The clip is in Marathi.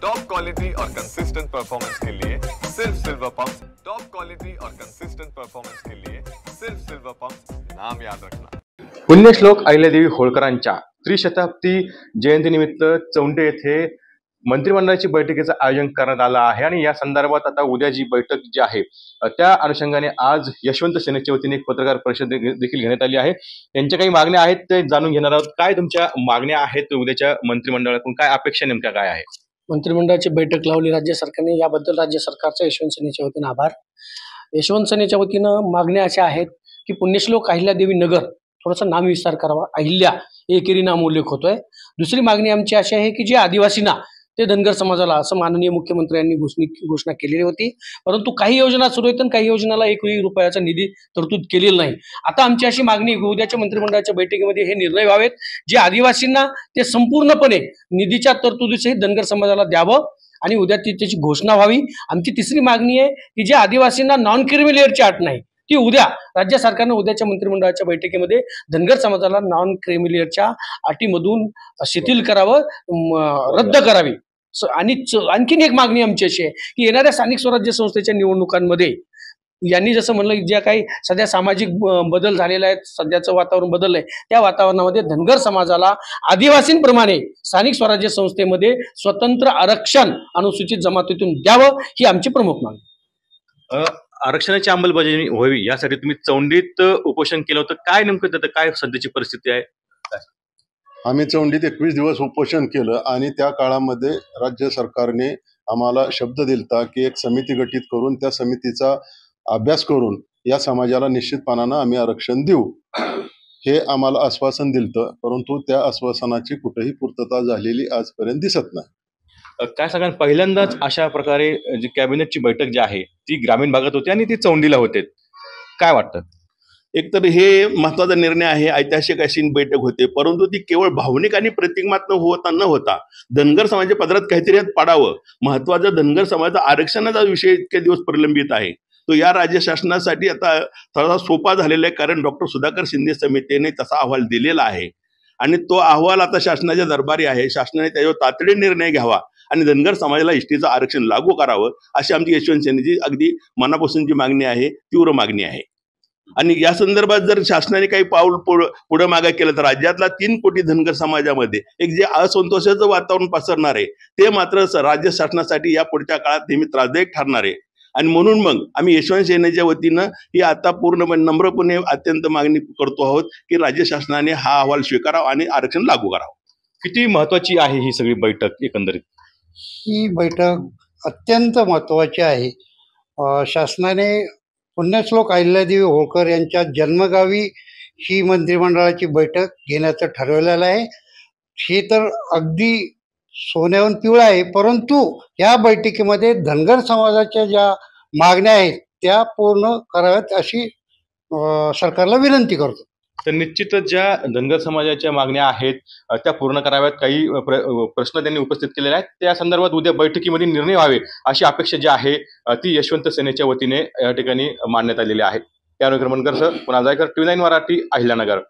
टॉप क्वालिटी और कंसिस्टेंट परफॉर्मेंस के लिए सिर्फ सिल्वर पंप्स। टॉप क्वालिटी और कंसिस्टेंट परफॉर्मेंस के लिए सिर्फ सिल्वर पंप्स, नाम याद रखना। पुण्यश्लोक अहिल्यादेवी होळकरांच्या त्रिशताब्दी जयंतीनिमित्त चौंडे येथे मंत्रिमंडळाची बैठकीचं आयोजन करण्यात आलं आहे आणि या संदर्भात आता उद्या जी बैठक जी आहे त्या अनुषंगाने आज यशवंत सेनेच्या वतीने एक पत्रकार परिषद देखील घेण्यात आली आहे। त्यांच्या काही मागण्या आहेत ते जाणून घेणार आहोत। काय तुमच्या मागण्या आहेत उद्याच्या मंत्रिमंडळाकडून, काय अपेक्षा नेमक्या काय आहे? मंत्रिमंडळाची बैठक लावली राज्य सरकारने, याबद्दल राज्य सरकारचा यशवंत सेनेच्या वतीने आभार। यशवंत सेनेच्या वतीनं मागण्या अशा आहेत की पुण्यश्लोक अहिल्यादेवी नगर थोडासा नामविस्तार करावा, अहिल्या एकेरी नाम उल्लेख होतोय। दुसरी मागणी आमची अशी आहे की जे आदिवासींना ते धनगर समाजाला असं माननीय मुख्यमंत्र्यांनी घोषणा केलेली होती, परंतु काही योजना सुरू आहेत आणि काही योजनाला 1 रुपयाचा निधी तरतूद केलेला नाही। आता आमची अशी मागणी उद्याच्या मंत्रिमंडळाच्या बैठकीमध्ये हे निर्णय व्हावेत, जे आदिवासींना ते संपूर्णपणे निधीच्या तरतुदीसहित धनगर समाजाला द्यावं आणि उद्या त्याची घोषणा व्हावी। आमची तिसरी मागणी आहे की जे आदिवासींना नॉन क्रिमी लेअरची अट नाही ती उद्या राज्य सरकारने उद्याच्या मंत्रिमंडळाच्या बैठकीमध्ये धनगर समाजाला नॉन क्रिमी लेअरच्या अटीमधून शिथिल करावं, रद्द करावी। आणि आणखीन एक मागणी आमची अशी आहे की येणाऱ्या स्थानिक स्वराज्य संस्थेच्या निवडणुकांमध्ये यांनी जसं म्हणलं ज्या काही सध्या सामाजिक बदल झालेला आहे, सध्याचं वातावरण बदललंय, त्या वातावरणामध्ये धनगर समाजाला आदिवासींप्रमाणे स्थानिक स्वराज्य संस्थेमध्ये स्वतंत्र आरक्षण अनुसूचित जमातीतून द्यावं, ही आमची प्रमुख मागणी। आरक्षणाची अंमलबजावणी व्हावी यासाठी तुम्ही चौंडीत उपोषण केलं होतं, काय नेमकं त्यात काय सध्याची परिस्थिती आहे? आम्ही चौंडीत 21 दिवस उपोषण केलं आणि त्या काळामध्ये राज्य सरकारने आम्हाला शब्द दिलता की एक समिती गठीत करून त्या समितीचा अभ्यास करून या समाजाला निश्चितपणानं आम्ही आरक्षण देऊ, हे आम्हाला आश्वासन दिलतं, परंतु त्या आश्वासनाची कुठेही पूर्तता झालेली आजपर्यंत दिसत नाही। काय सांगा, पहिल्यांदाच अशा प्रकारे जी कॅबिनेटची बैठक जी आहे ती ग्रामीण भागात होती आणि ती चौंडीला होते, काय वाटतं? एकतर हे महत्वाचा निर्णय आहे, ऐतिहासिक अशी बैठक होते, परंतु ती केवळ भावनिक आणि प्रतिकात्मक न होता धनगर समाजाच्या पदरात काहीतरी पाडावं। महत्वाचा धनगर समाजाचा आरक्षणाचा विषय इतके दिवस प्रलंबित आहे, तो या राज्य शासनासाठी आता थोडासा सोपा झालेला आहे, कारण डॉक्टर सुधाकर शिंदे समितीने तसा अहवाल दिलेला आहे आणि तो अहवाल आता शासनाच्या दरबारी आहे। शासनाने त्याच्यावर तातडीने निर्णय घ्यावा आणि धनगर समाजाला एसटीचं आरक्षण लागू करावं, अशी आमची यशवंत सेनेची अगदी मनापासूनची मागणी आहे, तीव्र मागणी आहे। आणि या संदर्भात जर शासनाने काही पाऊल पुढे मागे केलं तर राज्यातला 3 कोटी धनगर समाजामध्ये एक जे असंतोषाचं वातावरण पसरणार आहे ते मात्र राज्य शासनासाठी या पुढच्या काळात नेहमी त्रासदायक ठरणार आहे। आणि म्हणून मग आम्ही यशवंत सेनेच्या वतीनं ही आता पूर्णपणे नम्रपणे अत्यंत मागणी करतो आहोत की राज्य शासनाने हा अहवाल स्वीकारावा आणि आरक्षण लागू करावं। किती महत्वाची आहे ही सगळी बैठक? एकंदरीत ही बैठक अत्यंत महत्त्वाची आहे। शासनाने पुण्यश्लोक अहिल्यादेवी होळकर यांच्या जन्मगावी ही मंत्रिमंडळाची बैठक घेण्याचं ठरवलेलं आहे। हे तर अगदी सोन्याहून पिवळं आहे, परंतु या बैठकीमध्ये धनगर समाजाच्या ज्या मागण्या आहेत त्या पूर्ण कराव्यात अशी सरकारला विनंती करतो। तर निश्चितच ज्या धनगर समाजाच्या मागण्या आहेत त्या पूर्ण कराव्यात। काही प्रश्न त्यांनी उपस्थित केलेले आहेत, त्या संदर्भात उद्या बैठकीमध्ये निर्णय व्हावे अशी अपेक्षा जी आहे ती यशवंत सेनेच्या वतीने या ठिकाणी मांडण्यात आलेली आहे। त्यानुसार मनकर सर, पुन्हा जायकर, TV9 मराठी, अहिल्यानगर।